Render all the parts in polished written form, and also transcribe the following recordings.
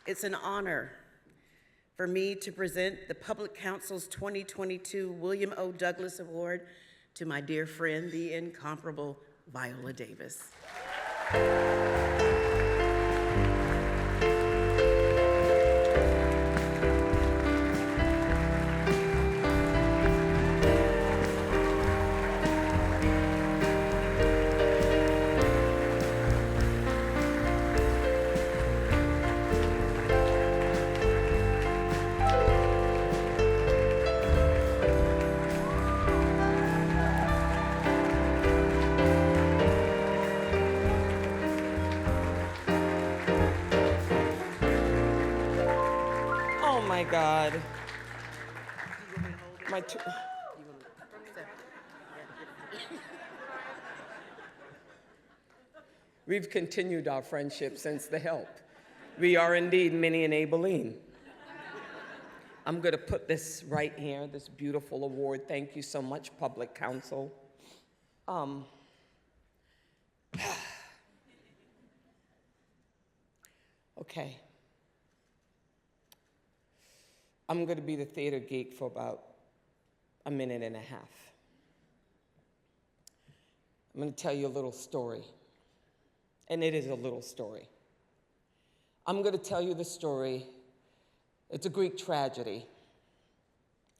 It's an honor for me to present the Public Counsel's 2022 William O. Douglas Award to my dear friend, the incomparable Viola Davis. Oh my God. We've continued our friendship since the help. We are indeed Minnie and Abeline. I'm going to put this right here, this beautiful award. Thank you so much, Public Counsel. Okay. I'm going to be the theater geek for about a minute and a half. I'm going to tell you a little story, and it is a little story. I'm going to tell you the story. It's a Greek tragedy.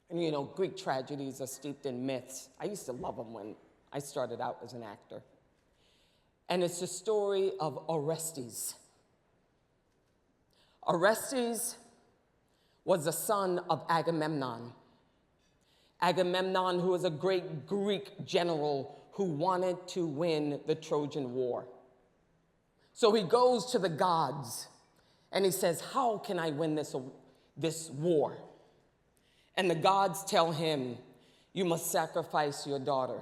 And you know, Greek tragedies are steeped in myths. I used to love them when I started out as an actor. And it's the story of Orestes. Orestes was the son of Agamemnon. Agamemnon, who was a great Greek general who wanted to win the Trojan War. So he goes to the gods and he says, how can I win this war? And the gods tell him, you must sacrifice your daughter.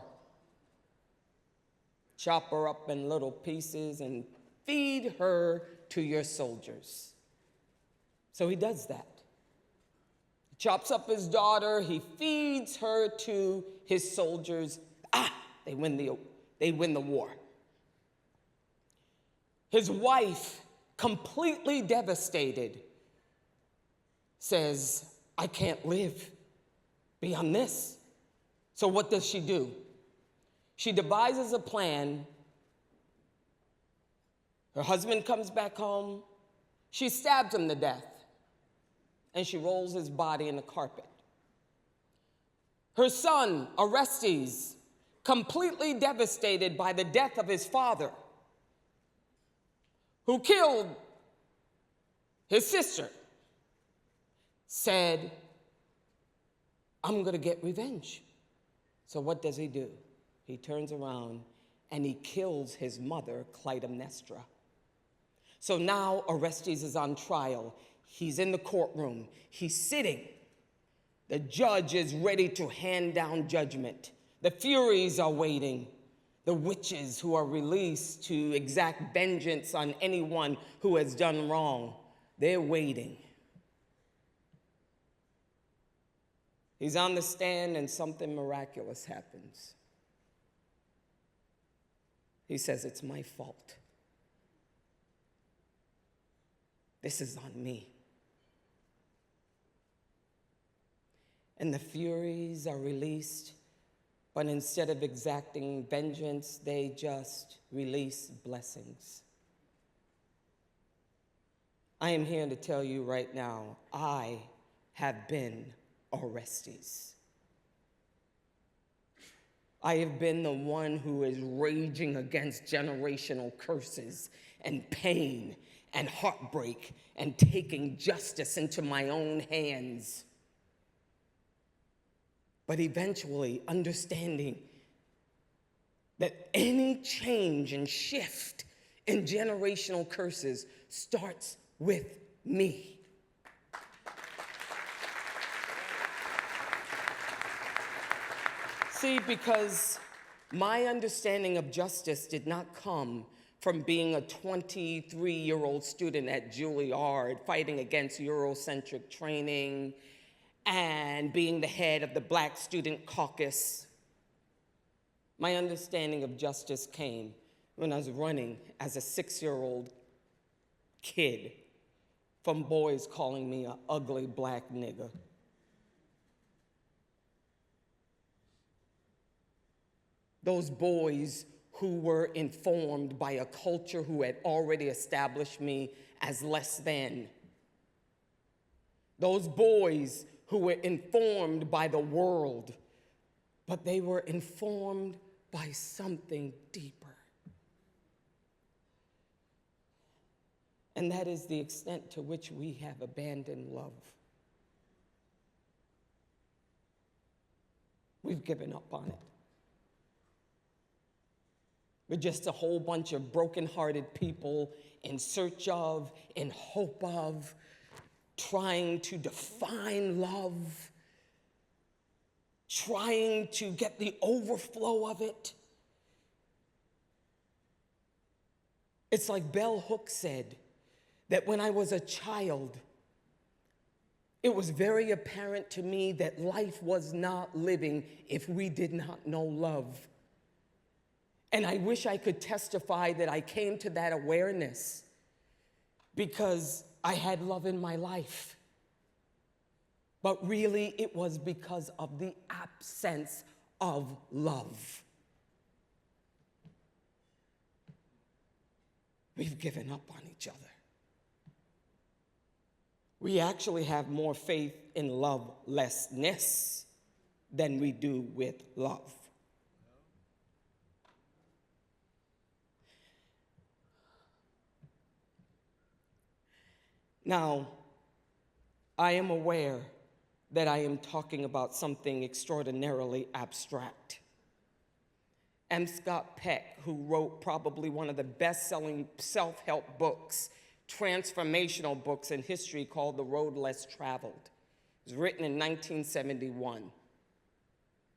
Chop her up in little pieces and feed her to your soldiers. So he does that. He chops up his daughter, he feeds her to his soldiers. They win the war. His wife, completely devastated, says, I can't live beyond this. So what does she do? She devises a plan. Her husband comes back home. She stabs him to death, and she rolls his body in the carpet. Her son, Orestes, completely devastated by the death of his father, who killed his sister, said, I'm going to get revenge. So what does he do? He turns around and he kills his mother, Clytemnestra. So now Orestes is on trial. He's in the courtroom. He's sitting. The judge is ready to hand down judgment. The Furies are waiting. The witches who are released to exact vengeance on anyone who has done wrong, they're waiting. He's on the stand and something miraculous happens. He says, it's my fault. This is on me. And the Furies are released, but instead of exacting vengeance, they just release blessings. I am here to tell you right now, I have been Orestes. I have been the one who is raging against generational curses and pain and heartbreak and taking justice into my own hands. But eventually understanding that any change and shift in generational curses starts with me. See, because my understanding of justice did not come from being a 23-year-old student at Juilliard fighting against Eurocentric training and being the head of the Black Student Caucus. My understanding of justice came when I was running as a 6-year-old kid from boys calling me an ugly black nigger. Those boys who were informed by a culture who had already established me as less than. Those boys who were informed by the world, but they were informed by something deeper. And that is the extent to which we have abandoned love. We've given up on it. We're just a whole bunch of broken-hearted people in search of, in hope of, trying to define love, trying to get the overflow of it. It's like Bell Hooks said, that when I was a child, it was very apparent to me that life was not living if we did not know love. And I wish I could testify that I came to that awareness because I had love in my life. But really, it was because of the absence of love. We've given up on each other. We actually have more faith in lovelessness than we do with love. Now, I am aware that I am talking about something extraordinarily abstract. M. Scott Peck, who wrote probably one of the best-selling self-help books, transformational books in history, called The Road Less Traveled. It was written in 1971.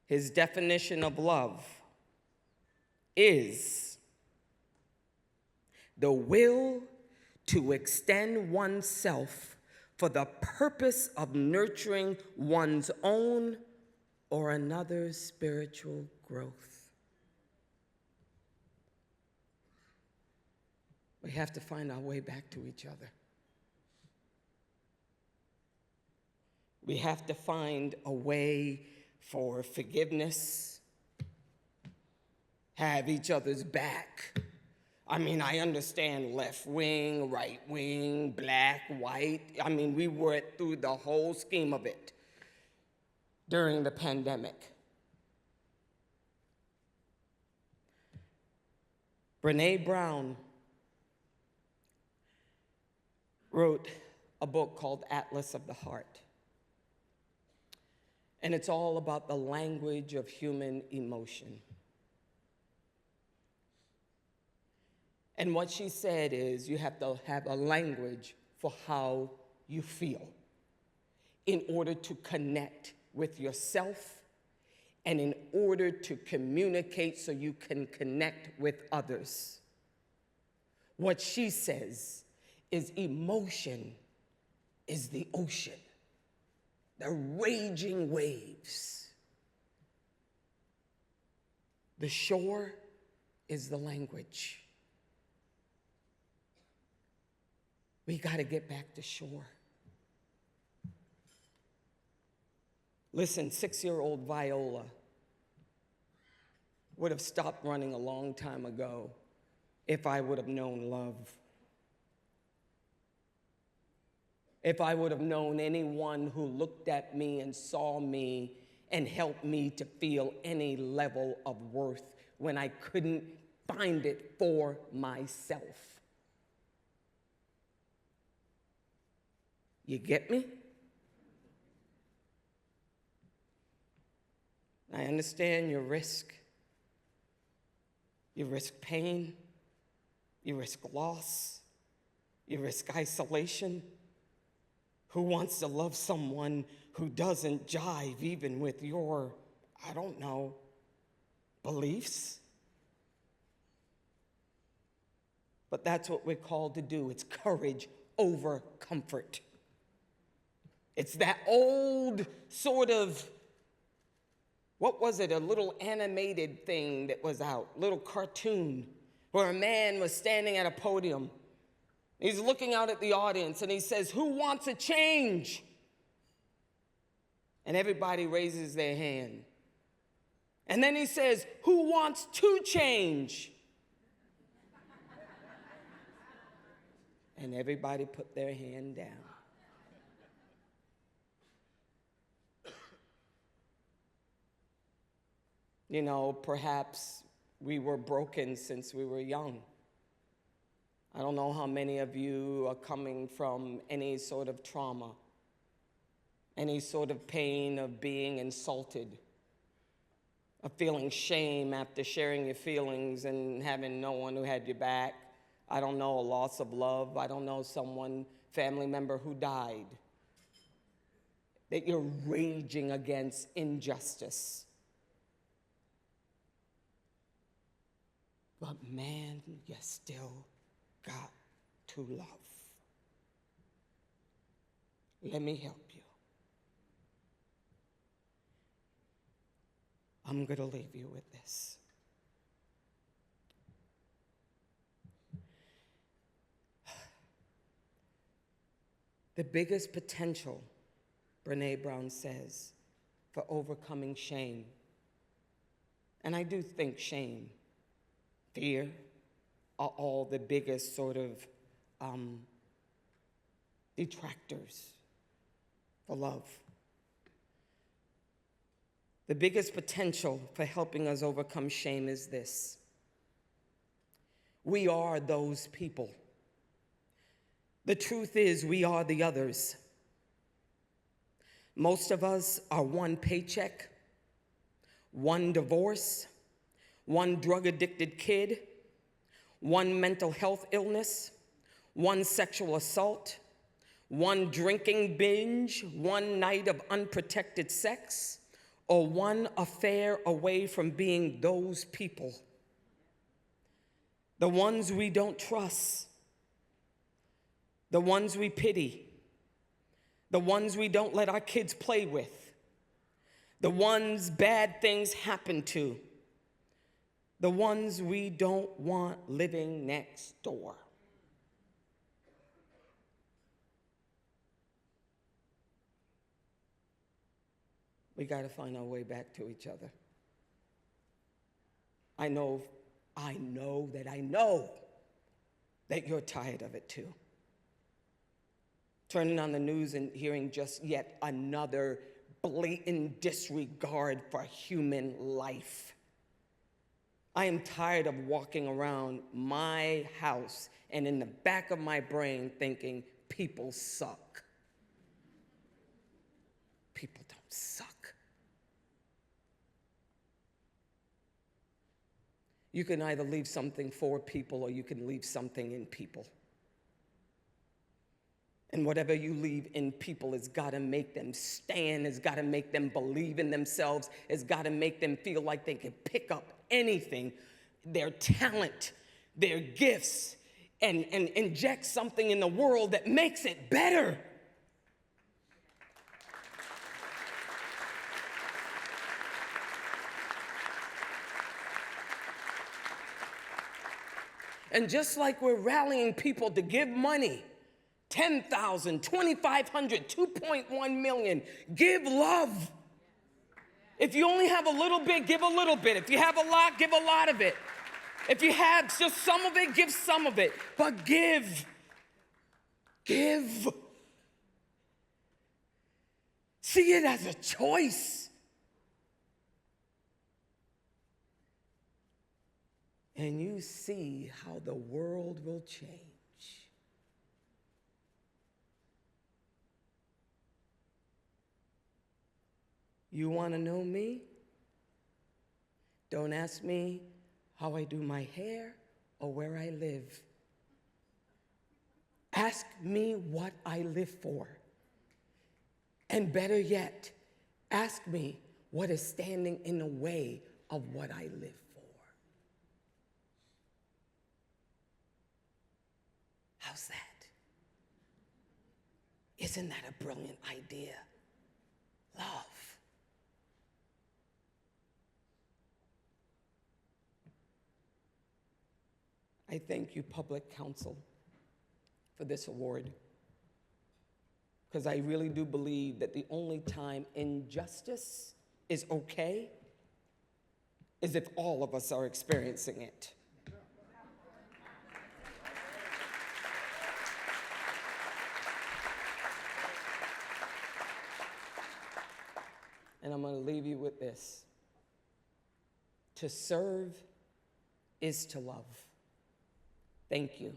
His definition of love is the will to extend oneself for the purpose of nurturing one's own or another's spiritual growth. We have to find our way back to each other. We have to find a way for forgiveness, have each other's back. I mean, I understand left wing, right wing, black, white. I mean, we went through the whole scheme of it during the pandemic. Brené Brown wrote a book called Atlas of the Heart. And it's all about the language of human emotion. And what she said is you have to have a language for how you feel in order to connect with yourself and in order to communicate so you can connect with others. What she says is emotion is the ocean, the raging waves. The shore is the language. We got to get back to shore. Listen, 6-year-old Viola would have stopped running a long time ago if I would have known love. If I would have known anyone who looked at me and saw me and helped me to feel any level of worth when I couldn't find it for myself. You get me? I understand your risk. You risk pain. You risk loss. You risk isolation. Who wants to love someone who doesn't jive even with your, I don't know, beliefs? But that's what we're called to do. It's courage over comfort. It's that old sort of, what was it, a little animated thing that was out, little cartoon, where a man was standing at a podium He's looking out at the audience and he says, "Who wants a change?" And everybody raises their hand. And then he says, "Who wants to change?" And everybody put their hand down. You know, perhaps we were broken since we were young. I don't know how many of you are coming from any sort of trauma, any sort of pain of being insulted, of feeling shame after sharing your feelings and having no one who had your back. I don't know, a loss of love. I don't know, someone, family member who died. That you're raging against injustice. But man, you still got to love. Let me help you. I'm going to leave you with this. The biggest potential, Brené Brown says, for overcoming shame, and I do think shame, fear, are all the biggest sort of detractors for love. The biggest potential for helping us overcome shame is this: we are those people. The truth is, we are the others. Most of us are one paycheck, one divorce, one drug-addicted kid, one mental health illness, one sexual assault, one drinking binge, one night of unprotected sex, or one affair away from being those people. The ones we don't trust, the ones we pity, the ones we don't let our kids play with, the ones bad things happen to, the ones we don't want living next door. We got to find our way back to each other. I know that you're tired of it too. Turning on the news and hearing just yet another blatant disregard for human life. I am tired of walking around my house and in the back of my brain thinking, people suck. People don't suck. You can either leave something for people or you can leave something in people. And whatever you leave in people has got to make them stand, has got to make them believe in themselves, has got to make them feel like they can pick up anything, their talent, their gifts, and inject something in the world that makes it better. And just like we're rallying people to give money, 10,000, 2,500, 2.1 million. Give love. If you only have a little bit, give a little bit. If you have a lot, give a lot of it. If you have just some of it, give some of it. But give. Give. See it as a choice. And you see how the world will change. You want to know me? Don't ask me how I do my hair or where I live. Ask me what I live for. And better yet, ask me what is standing in the way of what I live for. How's that? Isn't that a brilliant idea? Love. I thank you, Public Counsel, for this award, because I really do believe that the only time injustice is okay is if all of us are experiencing it. And I'm going to leave you with this. To serve is to love. Thank you.